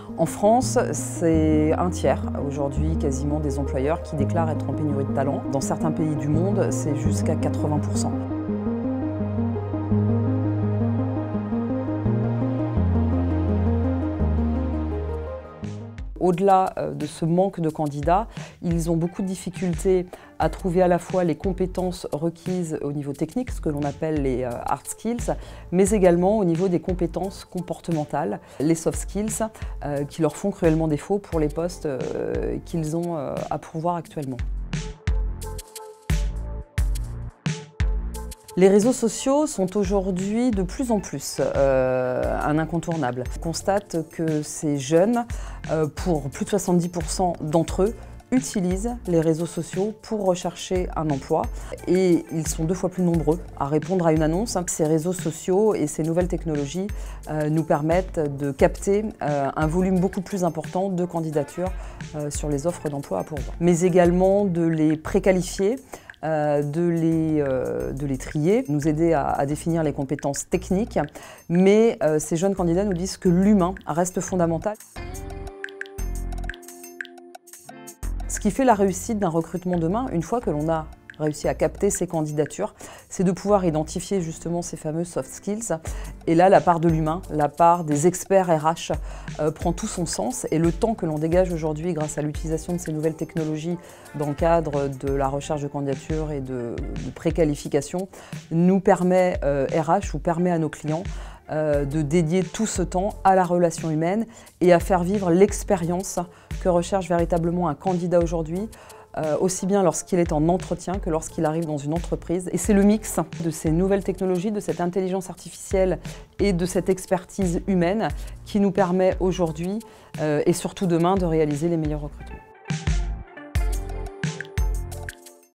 En France, c'est un tiers aujourd'hui quasiment des employeurs qui déclarent être en pénurie de talent. Dans certains pays du monde, c'est jusqu'à 80%. Au-delà de ce manque de candidats, ils ont beaucoup de difficultés à trouver à la fois les compétences requises au niveau technique, ce que l'on appelle les hard skills, mais également au niveau des compétences comportementales, les soft skills, qui leur font cruellement défaut pour les postes qu'ils ont à pourvoir actuellement. Les réseaux sociaux sont aujourd'hui de plus en plus un incontournable. On constate que ces jeunes, pour plus de 70% d'entre eux, utilisent les réseaux sociaux pour rechercher un emploi et ils sont 2 fois plus nombreux à répondre à une annonce. Ces réseaux sociaux et ces nouvelles technologies nous permettent de capter un volume beaucoup plus important de candidatures sur les offres d'emploi à pourvoir, mais également de les préqualifier, de les trier, nous aider à définir les compétences techniques, mais ces jeunes candidats nous disent que l'humain reste fondamental. Ce qui fait la réussite d'un recrutement demain, une fois que l'on a réussi à capter ces candidatures, c'est de pouvoir identifier justement ces fameux soft skills. Et là, la part de l'humain, la part des experts RH prend tout son sens. Et le temps que l'on dégage aujourd'hui grâce à l'utilisation de ces nouvelles technologies dans le cadre de la recherche de candidatures et de préqualification nous permet, RH, ou permet à nos clients de dédier tout ce temps à la relation humaine et à faire vivre l'expérience que recherche véritablement un candidat aujourd'hui, aussi bien lorsqu'il est en entretien que lorsqu'il arrive dans une entreprise. Et c'est le mix de ces nouvelles technologies, de cette intelligence artificielle et de cette expertise humaine qui nous permet aujourd'hui et surtout demain de réaliser les meilleurs recrutements.